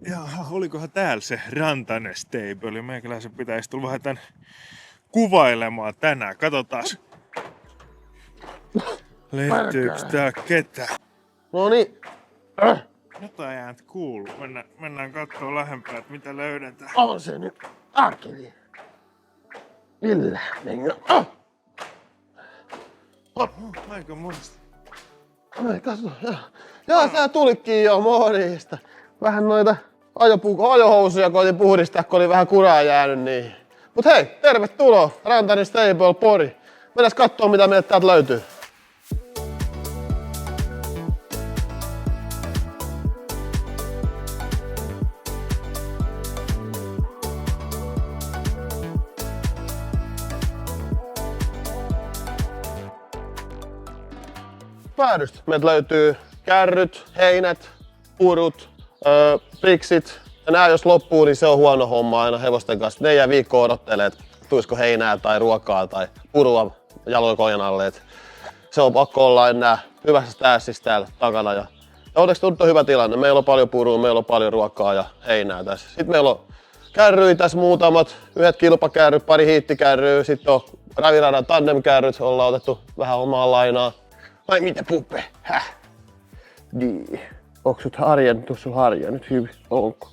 Jaha, olikohan täällä se Rantanen Stable? Meikäläisen pitäisi tulla vähän tän kuvailemaan tänään. Katsotaas. Lehtyykö tää ketä? Noniin. Jotain ääntä kuuluu. Mennään kattoo lähempää, että mitä löydetään. On se nyt. Arkeli. Ville. Mennä. Aika muista. Ai, katso. Jaa, tää tulikin jo, morjesta. Vähän noita ajohousuja koitin puhdistaa, kun oli vähän kuraa jäänyt niihin. Mut hei, tervetuloa Rantanen Stable Pori. Mennään kattoo mitä meiltä täältä löytyy. Päädystä. Meiltä löytyy kärryt, heinät, purut, priksit. Ja nää jos loppuu, niin se on huono homma aina hevosten kanssa. Ne jää viikkoa odottelee, että tuisiko heinää tai ruokaa tai purua jaloin kojan alle. Et se on pakko olla enää hyvässä stäässissä täällä takana. Ja onneksi tuntuu hyvä tilanne. Meillä on paljon purua, meillä on paljon ruokaa ja heinää tässä. Sitten meillä on kärryjä tässä muutamat. Yhdet kilpakärryt, pari hiittikärryä. Sitten on raviradan tandemkärryt. Ollaan otettu vähän omaa lainaa. Vai mitä puppe? Häh? Niin. Onko sut harjennut sun harja nyt hyvin? Onko?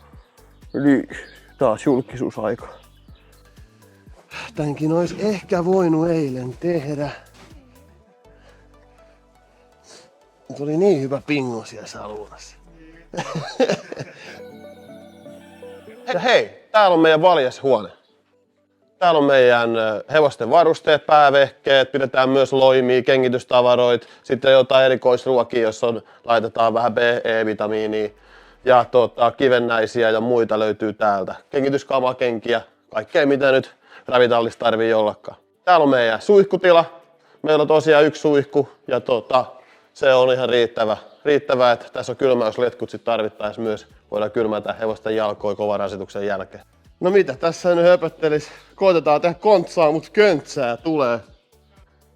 Niin. Taas julkisuusaika. Tänkin ois ehkä voinut eilen tehdä. Tuli niin hyvä pingo siellä saluunassa. Hei, täällä on meidän valjashuone. Täällä on meidän hevosten varusteet, päävehkeet, pidetään myös loimia, kengitystavaroit, sitten jotain erikoisruokia, jossa laitetaan vähän B-vitamiinia ja kivennäisiä ja muita löytyy täältä. Kengityskamakenkiä, kaikkea mitä nyt ravitallista tarvii jollakaan. Täällä on meidän suihkutila. Meillä on tosiaan yksi suihku ja se on ihan riittävä, että tässä on kylmäysletkut sit tarvittaessa myös. Voidaan kylmätä hevosten jalkoja kovan rasituksen jälkeen. No mitä, tässä nyt höpöttelis. Koitetaan tehdä kontsaa, mutta köntsää tulee.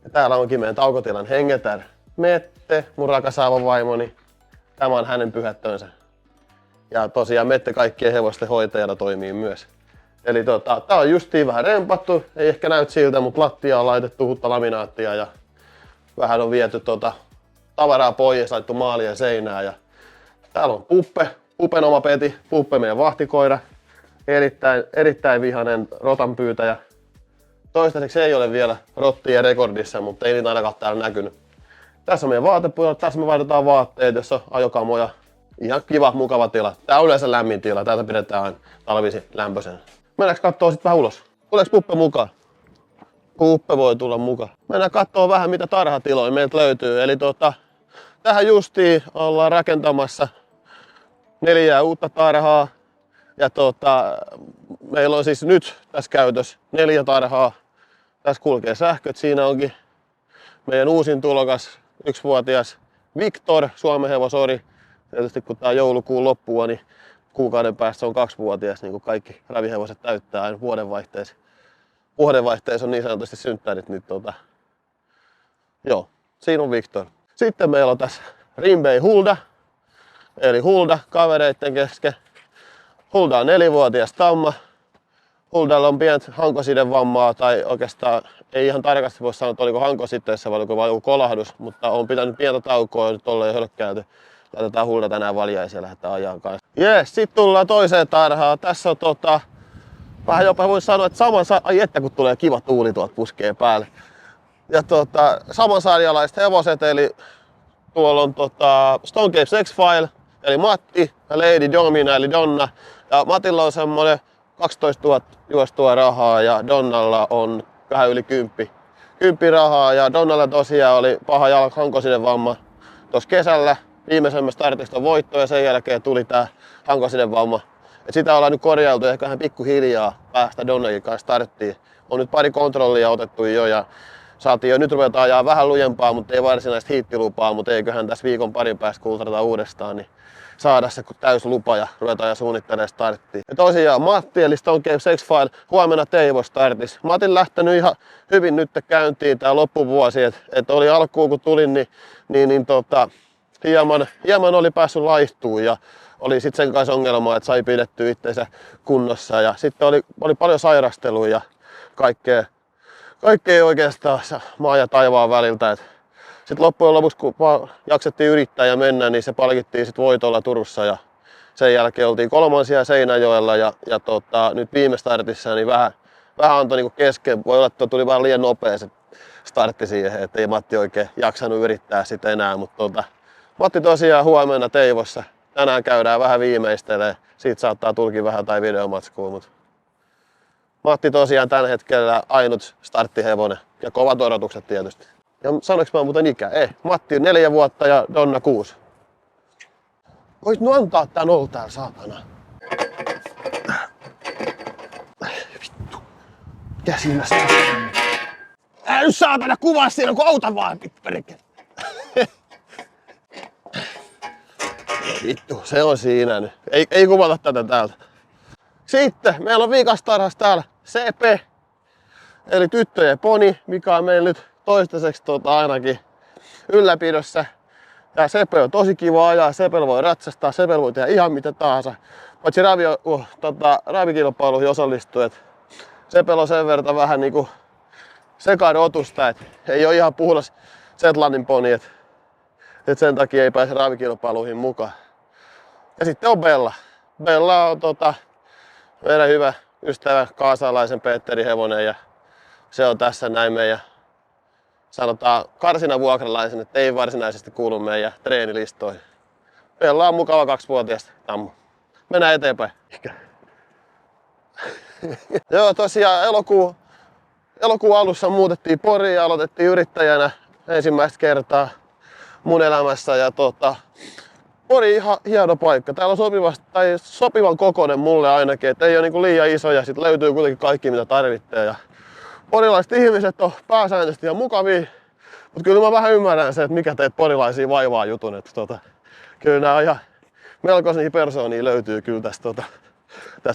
Ja täällä onkin meidän taukotilan hengetär Mette, mun rakas vaimoni. Tämä on hänen pyhättönsä. Ja tosiaan Mette kaikkien hevosten hoitajana toimii myös. Eli tää on justiin vähän rempattu, ei ehkä näyt siltä, mutta lattia on laitettu uutta laminaattia ja vähän on viety tavaraa pois, laitettu maalia seinään. Ja täällä on Puppen oma peti, Puppe meidän vahtikoira. Erittäin vihainen rotanpyytäjä. Toistaiseksi ei ole vielä rottia rekordissa, mutta ei niitä ainakaan täällä näkynyt. Tässä on meidän vaatepuolella, tässä me vaihdetaan vaatteet, jos on ajokamoja. Ihan kiva, mukava tila. Tää on yleensä lämmin tila, täältä pidetään aina talvisin lämpöisenä. Mennäänkö kattoo sit vähän ulos? Tuleeko Puppe mukaan? Puppe voi tulla mukaan. Mennään kattoo vähän mitä tarhatiloja meiltä löytyy. Eli tähän justiin ollaan rakentamassa 4 uutta tarhaa. Ja meillä on siis nyt tässä käytössä 4 tarhaa. Tässä kulkee sähköt. Siinä onkin meidän uusin tulokas, 1-vuotias Victor, Suomen hevosori. Tietysti kun tää on joulukuun loppua, niin kuukauden päästä se on 2-vuotias, niin kuin kaikki ravihevoset täyttää aina vuodenvaihteessa. Vuodenvaihteessa on niin sanotusti synttärit, niin joo, siinä on Victor. Sitten meillä on tässä Rimbey Hulda, eli Hulda kavereitten kesken. Hulda on 4-vuotias tamma. Huldalla on pientä hankosidevammaa, tai oikeastaan ei ihan tarkasti voi sanoa, että oliko hankositeessä vai oliko vain joku kolahdus, mutta on pitänyt pientä taukoa ja nyt ollaan jo hölkkäilty. Laitetaan Hulda tänään valjaisiin ja lähdetään ajaa kanssa. Jees, sit tullaan toiseen tarhaan. Tässä on vähän jopa voisi sanoa, että ai että kun tulee kiva tuuli tuolta puskeen päälle. Ja samansarjalaiset hevoset, eli tuolla on Stone Cape X-File, eli Matti ja Lady Domina eli Donna. Ja Matilla on semmonen 12 000 juostua rahaa ja Donnalla on vähän yli 10 rahaa. Ja Donnalla tosiaan oli paha hankosidevamma tuossa kesällä. Viimeisemmästä startista on voitto ja sen jälkeen tuli tää hankosidevamma. Et sitä ollaan nyt korjailtu ja ehkä vähän pikkuhiljaa päästä Donnakin kanssa starttiin. On nyt pari kontrollia otettu jo ja saatiin jo, nyt ruvetaan ajaa vähän lujempaa, mutta ei varsinaista hiittilupaa, mutta eiköhän tässä viikon parin päästä kultrata uudestaan, niin saada se täyslupa ja ruvetaan jo suunnittelemaan starttiin. Ja tosiaan Matti eli Stone Cape X-File huomenna Teivo startissa. Matin lähtenyt ihan hyvin nyt käyntiin tää loppuvuosi, että oli alkuun kun tulin, niin hieman oli päässyt laihtumaan ja oli sitten sen kanssa ongelma, että sai pidettyä itseensä kunnossa ja sitten oli paljon sairastelua ja kaikkea oikeastaan maan ja taivaan väliltä. Sitten loppujen lopuksi, kun jaksettiin yrittää ja mennä, niin se palkittiin sit voitolla Turussa ja sen jälkeen oltiin kolmansia Seinäjoella ja nyt viime startissa niin vähän antoi niinku kesken. Voi olla, että tuli vähän liian nopea se startti siihen, että ei Matti oikein jaksanut yrittää sitä enää. Mutta Matti tosiaan huomenna Teivossa. Tänään käydään vähän viimeistelee. Siitä saattaa tullakin vähän tai videomatskua. Mutta Matti tosiaan tällä hetkellä ainut starttihevonen ja kovat odotukset tietysti. Ja sanoinko mä muuten ikää? Ei. Matti on 4 vuotta ja Donna 6. Voit nu antaa tän olla täällä, saatana. Vittu. Mikä siinä saa? Älä nyt saatana kuvaa siinä, kun auta vaan, perkele. Vittu, se on siinä nyt. Ei kuvata tätä täältä. Sitten meillä on viikastarhas täällä CP. Eli tyttöjen poni, mikä on meillä nyt toistaiseksi ainakin ylläpidossa. Tää Sepe on tosi kiva ajaa, Sepel voi ratsastaa, Sepel voi tehdä ihan mitä tahansa. Paitsi ravikilpailuihin osallistuu, että Sepel on sen verran vähän niinku sekarotusta, että ei ole ihan puhdas Zetlandin poni, että sen takia ei pääse ravikilpailuihin mukaan. Ja sitten on Bella. Bella on meidän hyvä ystävä kaasalaisen Petteri hevonen ja se on tässä näin meidän sanotaan karsinavuokralaisen, että ei varsinaisesti kuulu meidän treenilistoihin. Meillä on mukava 2-vuotias tammu. Mennään eteenpäin. Joo, tosiaan elokuun alussa muutettiin Poriin ja aloitettiin yrittäjänä ensimmäistä kertaa mun elämässä. Ja Pori ihan hieno paikka. Täällä on sopivan kokoinen mulle ainakin, että ei ole niinku liian iso ja sit löytyy kuitenkin kaikki mitä tarvitsee. Ja porilaiset ihmiset on pääsääntöisesti ihan mukavia, mutta kyllä mä vähän ymmärrän se, että mikä teet porilaisia vaivaa jutun. Että kyllä nämä ihan melkoisia persoonia löytyy kyllä tästä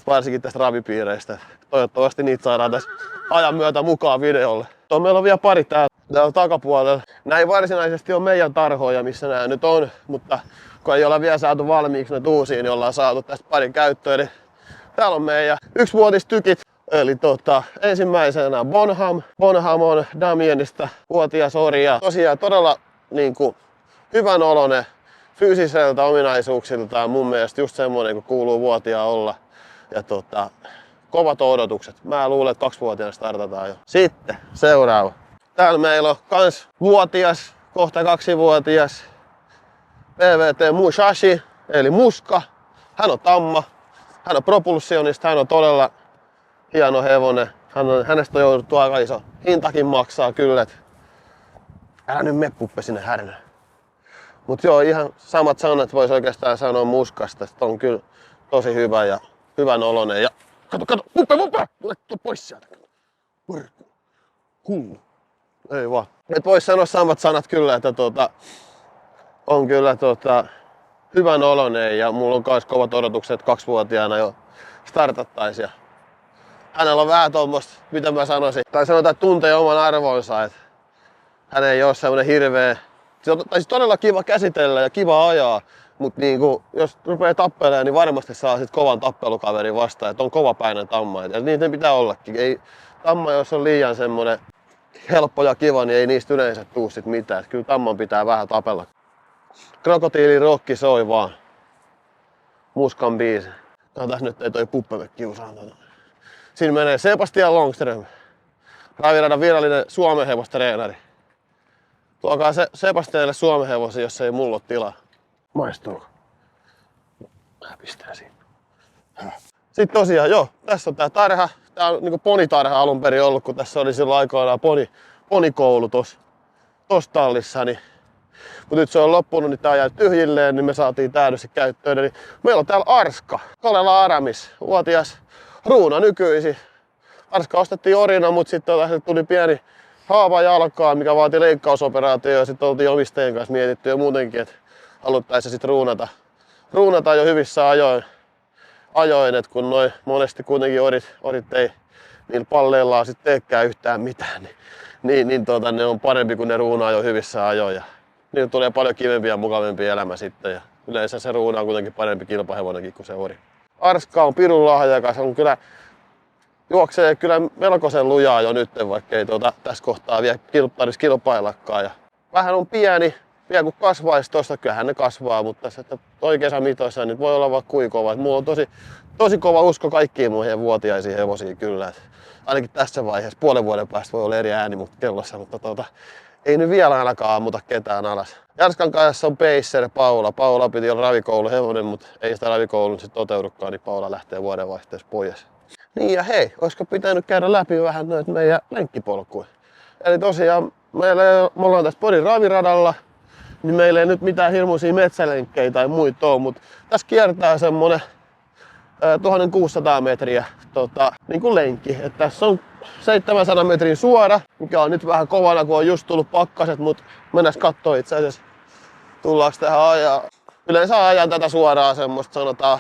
varsinkin tästä ravipiireistä. Toivottavasti niitä saadaan tässä ajan myötä mukaan videolle. Meillä on vielä pari täällä takapuolella. Nämä ei varsinaisesti ole meidän tarhoja, missä nämä nyt on, mutta kun ei olla vielä saatu valmiiksi ne uusia, niin ollaan saatu tästä parin käyttöön. Eli täällä on meidän 1-vuotistykit. Eli ensimmäisenä Bonham. Bonham on Damienista vuotias orja. Tosiaan todella niinku hyvän oloinen fyysiseltä ominaisuuksiltaan mun mielestä just semmoinen kuin kuuluu vuotiaan olla. Ja kovat odotukset. Mä luulen, että 2-vuotiaana startataan jo. Sitten seuraava. Täällä meillä on kans vuotias, kohta 2-vuotias PVT Mushashi, eli Muska. Hän on tamma. Hän on propulsionista, hän on todella hieno hevonen. Hänestä on jouduttu aika iso hintakin maksaa kyllä. Älä nyt mene Puppe sinne härnään. Mut joo, ihan samat sanat vois oikeastaan sanoa Muskasta. Sitä on kyllä tosi hyvä ja hyvän oloinen. Ja kato, Puppe! Tule pois sieltä. Ei vaan. Et vois sanoa samat sanat kyllä, että on kyllä hyvän oloinen ja mulla on kans kovat odotukset, että 2-vuotiaana jo startattaisiin. Hänellä on vähän tuommoista, mitä mä sanoisin, tai sanotaan, että tuntee oman arvonsa, että hän ei ole semmoinen hirveä, siis todella kiva käsitellä ja kiva ajaa, mutta niinku, jos rupeaa tappelemaan, niin varmasti saa sit kovan tappelukaverin vastaan, että on kovapäinen tamma, ja niitä pitää ollakin. Ei, tamma, jos on liian semmoinen helppo ja kiva, niin ei niistä yleensä tuu sit mitään, että kyllä tamman pitää vähän tapella. Krokotiilin rokki soi vaan. Muskan biisi. Katsotaan nyt ei toi Puppe kiusaa. Siinä menee Sebastian Longström. Raviradan virallinen Suomen hevostreenari. Tuokaa Sebastianille Suomen hevosia, jos ei mulla ole tilaa. Maistuuko? Mä pistän siinä. Sitten tosiaan, joo, tässä on tää tarha. Tää on niinku ponitarha alun perin ollut, kun tässä oli silloin aikoinaan ponikoulu tossa tallissa. Niin. Mutta nyt se on loppunut, niin tää jäi tyhjilleen, niin me saatiin täydellisesti käyttöön. Eli meillä on täällä Arska, Kalela Aramis, vuotias ruuna nykyisin. Arska ostettiin orina, mutta sitten tuli pieni haava jalkaan, mikä vaati leikkausoperaatio. Ja sitten oltiin omistajien kanssa mietitty jo muutenkin, että haluttaisiin sitten ruunata jo hyvissä ajoin, että kun noin monesti kuitenkin orit ei niillä palleillaan sitten teekään yhtään mitään, niin ne on parempi, kun ne ruunaa jo hyvissä ajoin. Niin tulee paljon kivempi ja mukavampi elämä sitten. Ja yleensä se Ruuna on kuitenkin parempi kilpahevonenkin kuin se Ori. Arska on pirun lahjakas, on kyllä juoksee kyllä melkoisen lujaa jo nyt, vaikka ei tässä kohtaa vielä tarvitsisi kilpaillakaan. Ja vähän on pieni, vielä kun kasvaisi tosta, kyllähän ne kasvaa, mutta se, että oikeassa mitoissa niin voi olla vaikka kuinka kova. Mulla on tosi kova usko kaikkiin mun vuotiaisiin hevosiin kyllä. Et ainakin tässä vaiheessa, puolen vuoden päästä voi olla eri ääni kellossa, mutta ei nyt vielä ainakaan ammuta ketään alas. Jarskan kanssa on Pacer Paula. Paula piti olla ravikouluhevonen, mutta ei sitä ravikoulun sit toteudukaan, niin Paula lähtee vuodenvaihteessa pois. Niin ja hei, olisiko pitänyt käydä läpi vähän noita meidän lenkkipolkuja. Eli tosiaan me ollaan tässä Porin raviradalla, niin meillä ei nyt mitään hirmuisia metsälenkkejä tai muita ole, mutta tässä kiertää semmonen 1600 metriä niin kuin lenkki. Et tässä on 700 metrin suora, mikä on nyt vähän kovana, kun on just tullut pakkaset, mutta mennään kattoo itse asiassa, tullaanko tähän ajaa. Yleensä ajan tätä suoraan semmoista sanotaan.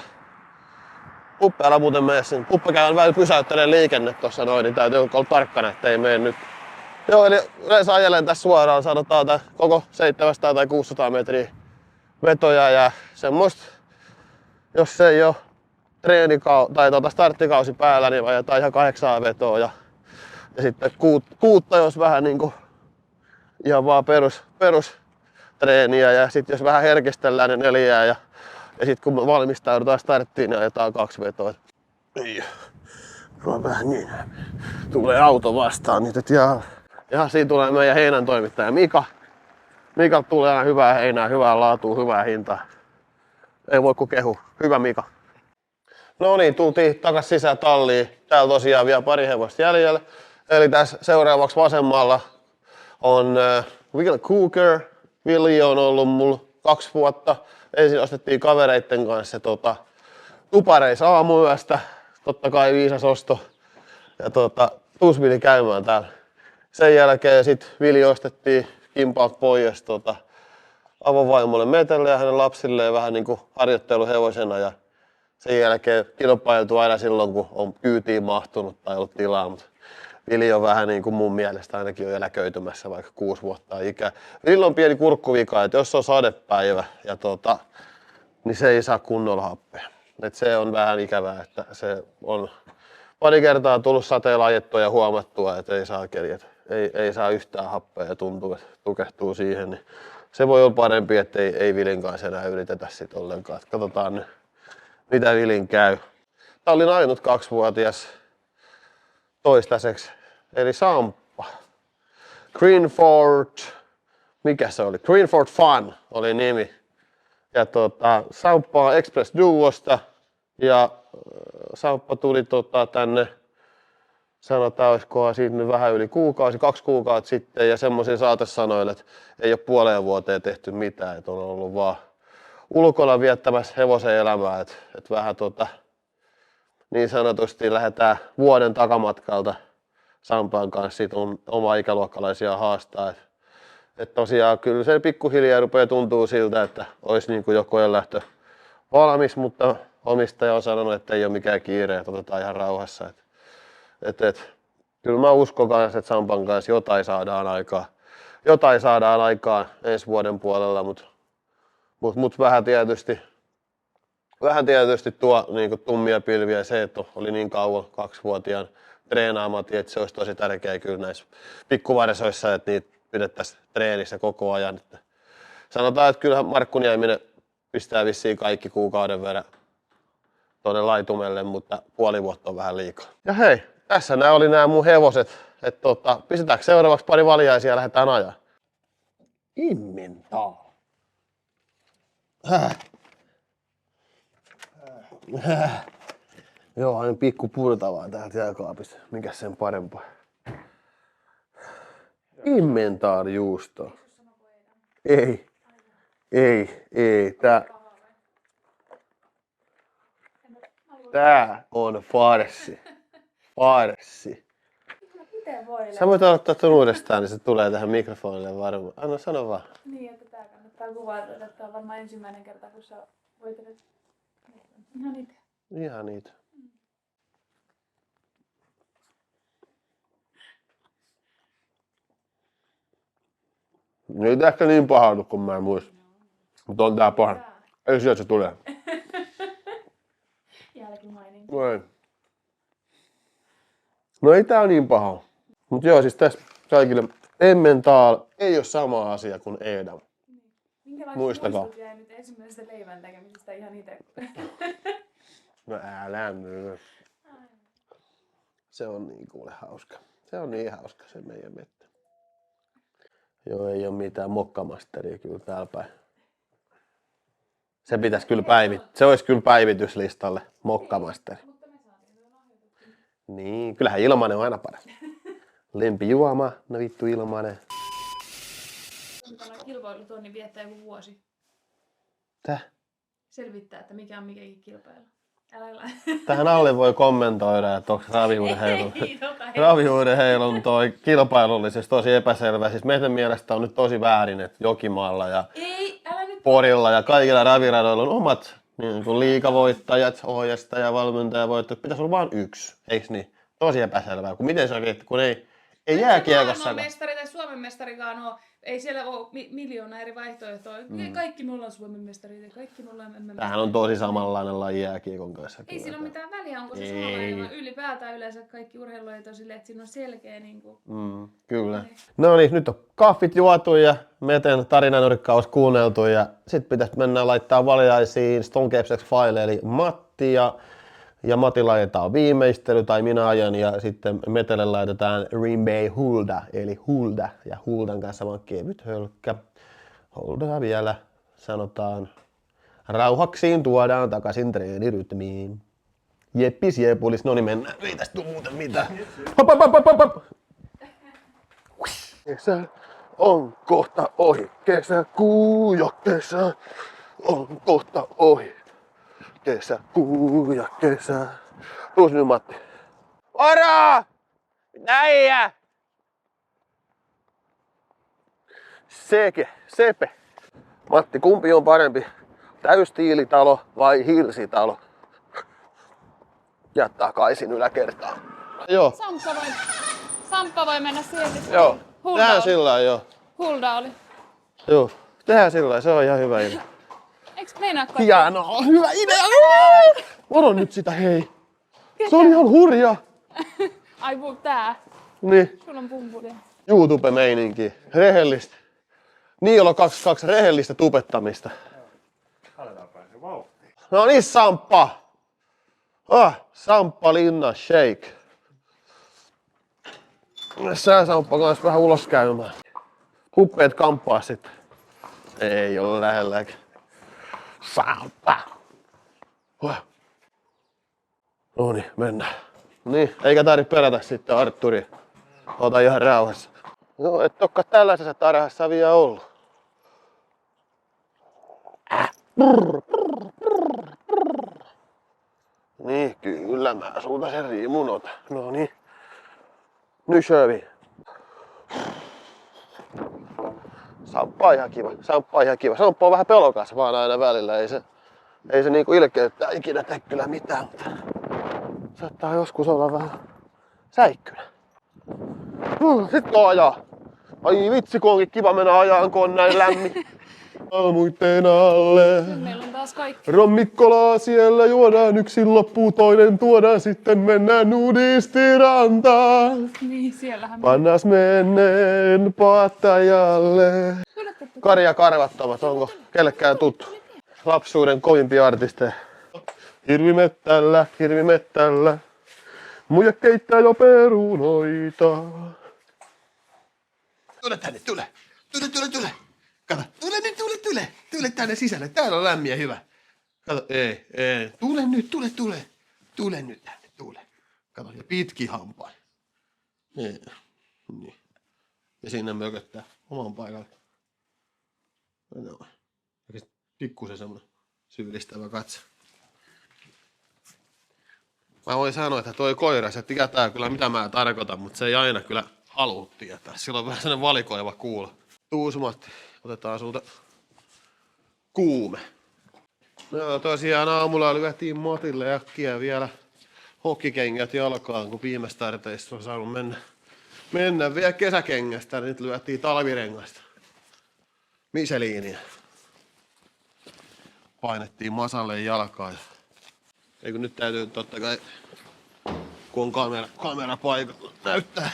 Puppe, älä muuten mene sinne. Puppe käy välillä pysäyttelee liikenne tossa noin, niin täytyy olla tarkkana, ettei mene nyt. Joo, eli yleensä ajelen tässä suoraan, sanotaan koko 700 tai 600 metriä vetoja ja semmoista, jos se ei ole tai starttikausi päällä, niin ajetaan ihan 8 vetoa ja sitten kuutta, jos vähän niinku ihan vaan perustreeniä ja sitten jos vähän herkistellään ne 4 ja sitten kun valmistaudutaan starttiin, niin ajetaan 2 vetoa. Ei, on vähän niin. Tulee auto vastaan nyt, ja siinä tulee meidän heinän toimittaja Mika. Mika tulee aina hyvää heinää, hyvää laatua, hyvää hintaa. Ei voi kuin kehu. Hyvä Mika. No niin, tultiin takas sisään talliin. Täällä tosiaan vielä pari hevosta jäljellä. Eli tässä seuraavaksi vasemmalla on Will Cooker. Willi on ollut mulla 2 vuotta. Ensin ostettiin kavereitten kanssa tupareis aamuyöstä. Totta kai viisas osto. Ja tuus Vili käymään täällä. Sen jälkeen sit Vili ostettiin kimpaalta pois avovaimolle Metelle ja hänen lapsilleen vähän niinku harjoitteluhevosena. Ja sen jälkeen kilpailtu aina silloin, kun on kyytiin mahtunut tai ollut tilaa. Mutta Vili on vähän niin kuin mun mielestä ainakin jo eläköitymässä, vaikka 6 vuotta ikää. Vilillä on pieni kurkkuvika, että jos on sadepäivä, ja niin se ei saa kunnolla happea. Et se on vähän ikävää, että se on pari kertaa tullut sateella ajettua ja huomattua, että ei saa keliä. Ei saa yhtään happea ja tuntuu, että tukehtuu siihen. Niin se voi olla parempi, että ei Vilin kanssa enää yritetä sit ollenkaan. Et katsotaan nyt, mitä Vilin käy. Tää oli ainut 2-vuotias toistaiseksi, eli Samppa. Greenford, mikä se oli? Greenford Fun oli nimi. Ja Samppa on Express Duosta ja Samppa tuli tänne, sanotaan olisikohan siitä nyt vähän yli 2 kuukautta sitten ja semmoisia saatesanoilla, että ei ole puoleen vuoteen tehty mitään, että on ollut vaan ulkona viettämässä hevosen elämää, että vähän niin sanotusti lähdetään vuoden takamatkalta Sampan kanssa, siitä on oma ikäluokkalaisia haastaa. Et tosiaan kyllä se pikkuhiljaa rupeaa tuntuu siltä, että olisi niin kuin jo koelähtö valmis, mutta omistaja on sanonut, että ei ole mikään kiire, että otetaan ihan rauhassa. Kyllä mä uskon kanssa, että Sampan kanssa jotain saadaan aikaan ensi vuoden puolella, mutta vähän tietysti tuo niin kuin tummia pilviä se, että oli niin kauan 2-vuotiaan treenaamat, että se olisi tosi tärkeää kyllä näissä pikkuvarsoissa, että niitä pidettäisiin treenissä koko ajan. Että sanotaan, että kyllähän Markku Nieminen pistää vissiin kaikki kuukauden verran tuonne laitumelle, mutta puoli vuotta on vähän liikaa. Ja hei, tässä nämä oli nämä mun hevoset. Pistetäänkö seuraavaksi pari valjaisia ja lähdetään ajaa? Immintaa. Joo, aina pikku purtavaa täältä jääkaapista. Mikäs sen parempaa? Immentaarijuusto. Ei. Tää on farssi. Sä voit aloittaa ton uudestaan, niin se tulee tähän mikrofonille varmaan. Anna sano vaan. Niin, että tää kannattaa kuvata, että on varmaan ensimmäinen kerta, kun sä voitelet. Ihan niitä. Ei tää ehkä niin paha kuin mä en muista. Mutta on tää paha. Ei sieltä se tulee. Jälkimaininki. No ei tää niin paha. Mut joo, siis tässä kaikille Emmental ei oo sama asia kuin Edam. Minkälaiset Muistakaa. muistut jäi nyt ensimmäisestä leivän tekemisestä ihan itse? No älä nyt. Se on niin kuule hauska. Se on niin hauska se meidän mettä. Joo, ei oo mitään mokkamasteria kyllä täällä päin. Se pitäis kyllä se olisi kyllä päivityslistalle, mokkamasteri. Niin, kyllähän ilmanen on aina paras. Lempijuoma, no vittu ilmanen. Tämä kilpailut on, niin viettää joku vuosi. Täh? Selvittää, että mikä on mikäkin kilpailu. Älä. Tähän alle voi kommentoida, että onko raviurheilun toi kilpailullisesti tosi epäselvä. Siis meidän mielestä on nyt tosi väärin, että Jokimaalla ja Porilla ja kaikilla raviradoilla on omat niin kuin liigavoittajat, ohjastaja, valmentajavoittajat. Pitäisi olla vain yksi, eiks niin? Tosi epäselvää. Kun miten se oikein, kun ei jääkiekossakaan. Mestari tai Suomen mestarikaan ole. Ei siellä ole miljoona eri vaihtoehtoja. Kaikki me ollaan Suomen mestarit ja kaikki me ollaan MM. Tämähän on tosi samanlainen laji jääkiekon kanssa. Ei sillä ole mitään väliä, onko se suomalainen. Ylipäätään yleensä kaikki urheilulajit on silleen, että siinä on selkeä niin kuin... Kyllä. No niin, nyt on kahvit juotu ja Meten tarinanyrkkaus kuunneltu ja sit pitäisi mennä laittaa valjaisiin Stone Cape Sex File eli Matti ja Matti laitetaan viimeistely tai minä ajan ja sitten Metelle laitetaan Rimbe Hulda eli Hulda ja Huldan kanssa vaan kevyt hölkkä. Hulda vielä sanotaan rauhaksiin tuodaan takaisin treenirytmiin. Jeppis jepulis, no niin mennään. Ei tästä tuu muuten mitään. Hop, hop, hop, hop, hop. Kesä on kohta ohi. Kesäkuu jo kesä on kohta ohi. Kesäkuu ja kesä. Tuus nyt Matti. Varo! Näijä! Sepe. Matti, kumpi on parempi? Täystiilitalo vai hirsitalo? Ja takaisin yläkertaan. Joo. Samppa voi mennä sieltä. Joo. Tehdään sillä joo. Hulda oli. Joo. Tehdään sillä se on ihan hyvä idea. Eiks meinaa kaikki? Hienoa, hyvä idea! Varo nyt sitä, hei. Se on ihan hurja. Ai tää. Niin. Sulla on pumpulia. YouTube-meininki. Rehellistä. Niillä on kaksi rehellistä tubettamista. Aletaan päästä vauhtiin. No niin, Samppa. Samppa Linna Shake. Sä Samppa kans vähän ulos käymään. Huppeet kamppaa sitten. Ei ole lähelläkään. Samppa. No niin, mennään. Niin, eikä tarvitse pelätä sitten Artturia. Ota ihan rauhassa. No, et olekaan tällaisessa tarhassa vielä ollut. Niin, kyllä mä sulta sen riimun otan. No niin. Nyt Sjövi. Samppa on ihan kiva. Samppa on vähän pelokas vaan aina välillä. Ei se niinku ilkeyttää ikinä tee kyllä mitään, mutta saattaa joskus olla vähän säikkynä. Sitten ajaa. Ai vitsi, kun onkin kiva mennä ajaan, kun on näin lämmin. Almuitten alle. Meillä on taas kaikki. Rommikkolaa siellä juodaan, yksin loppuu, toinen tuodaan, sitten mennään nudistirantaan. Niin, siellähän Pannas menneen Pattajalle. Karja karvattavat, onko kellekään tuttu? Lapsuuden kovimpia artisteja. Hirvimettällä. Muija keittää jo perunoita. Tule tänne, tule. Kato, tule tänne sisälle. Täällä on lämmin ja hyvä. Kato, ei. Tule nyt tänne, tule. Kato, ja pitki hampain. Niin. Ja sinne mököttää oman paikalle. No. Pikkusen semmonen syyllistävä katse. Mä voin sanoa, että toi koira, se tietää kyllä mitä mä tarkoitan, mutta se ei aina kyllä halua tietää. Sillä on vähän sellainen valikoiva kuulo. Tuus Matti, otetaan sulta kuume. No tosiaan aamulla lyötiin Matille äkkiä vielä hokkikengät jalkaan, kun viimeistarteista on saanut mennä vielä kesäkengästä, niin nyt lyötiin talvirengasta. Micheliiniä. Painettiin Masalle jalkaan. Eikö nyt täytyy totta kai, kun on kamera paikalla, näyttää.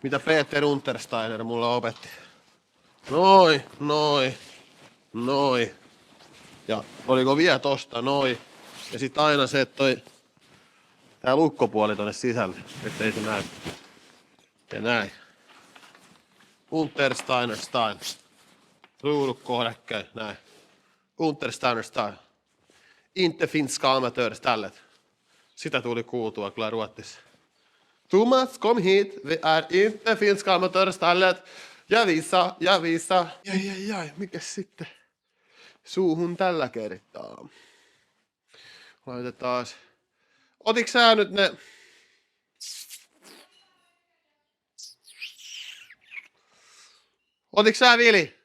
Mitä Peter Untersteiner mulle opetti. Noi. Ja oliko vielä tosta, noi. Ja sit aina se, että tää lukkopuoli tonne sisälle, ettei se näy. Ja näin. Untersteiner style. Ruudut kohdakkäin, näin. Untersteiner style. Inte finska amatörstallet. Sitä tuli kuultua kyllä Ruotsissa. Thomas, kom hit. Vi är inte finska amatörstallet. Ja visa. Jai, mikäs sitten? Suuhun tällä kertaa. Laitetaan. Otiks sä nyt ne... Otiks sä Vili?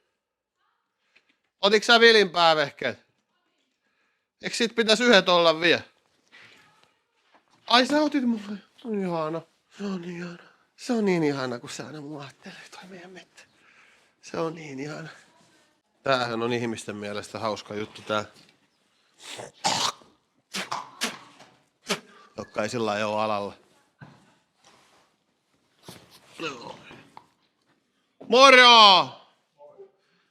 Otiks sä Vilin päävehkeet? Eikö sit pitäis yhdet olla vielä? Ai sä otit mulle. Se on ihana. Se on niin ihana. Se on niin ihana, kun sä aina mua ajattelee toi meidän mettä. Se on niin ihana. Tämähän on ihmisten mielestä hauska juttu tää. Jotka ei sillä ole alalla. Moro!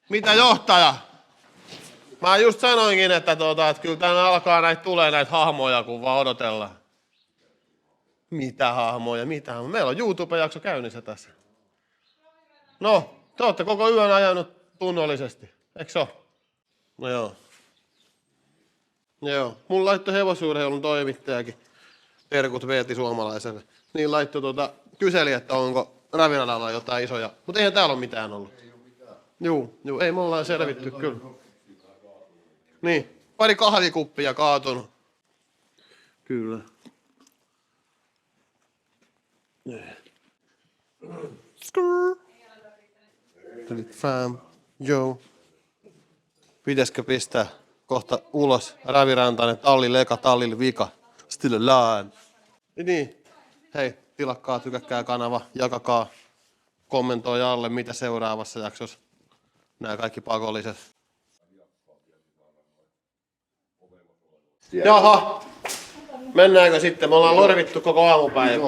Mitä johtaja? Mä just sanoinkin, että kyllä tänne alkaa tulee näitä hahmoja, kun vaan odotellaan. Mitä hahmoja? Meillä on YouTube-jakso käynnissä tässä. No, te ootte koko yön ajanut tunnollisesti, eikö se ole? No joo. Joo, mun laittoi hevosurheilun toimittajakin. Terkut Veeti Suomalaiselle. Niin laittoi kyseli, että onko raviradalla jotain isoja. Mutta eihän täällä ole mitään ollut. Ei ole mitään. Juu, ei me ollaan selvitty kyllä. Niin, pari kahvikuppia kaatunut. Kyllä. Skrrr. Fam, joo. Pitäisikö pistää kohta ulos Ravirantainen, tallille eka, tallille vika. Still alive. Niin. Hei, tilakkaa, tykäkkää kanava, jakakaa, kommentoi alle, mitä seuraavassa jaksossa. Nämä kaikki pakolliset. Jaha. Mennäänkö sitten? Me ollaan lorvittu koko aamupäivä.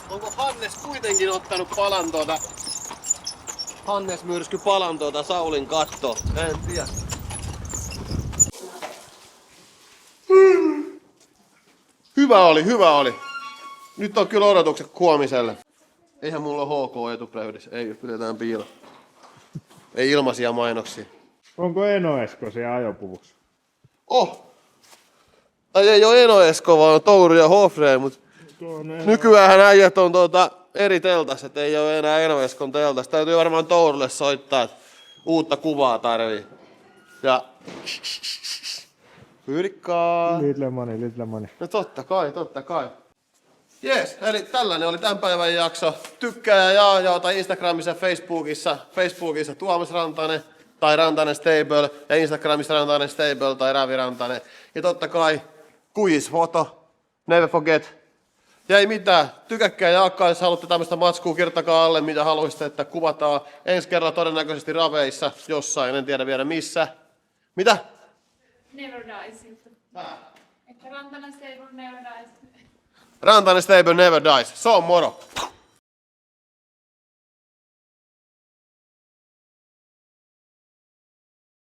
Onko Hannes kuitenkin ottanut palan Hannes myrsky palan Saulin kattoon? En tiedä. Hyvä oli. Nyt on kyllä odotukset huomiselle. Eihän mulla ole HK etupöydissä. Ei, pidetään piilo. Ei ilmaisia mainoksia. Onko Eno Esko siellä ajopuvussa? Tai ei ole Eno Esko, vaan Touri ja Hofreen, mutta nykyäänhän äijät on eri teltas, et ei ole enää Eno Eskon teltas. Täytyy varmaan Tourille soittaa, että uutta kuvaa tarvii. Ja... Pyrkkaa. Little money. No totta kai. Jees, eli tällainen oli tämän päivän jakso. Tykkää ja jaa tai Instagramissa ja Facebookissa Tuomas Rantanen tai Rantanen Stable ja Instagramissa Rantanen Stable tai Ravi Rantanen. Ja totta kai kuisfoto, never forget. Ja ei mitään, tykäkkää ja jaakkaa, jos haluatte tämmöistä matskua, kirjoittakaa alle mitä haluaisitte, että kuvataan ensi kerralla todennäköisesti raveissa jossain, en tiedä vielä missä. Mitä? Never dies. Että Rantanen Stable never dies. Rantanen Stable never dies, se on moro.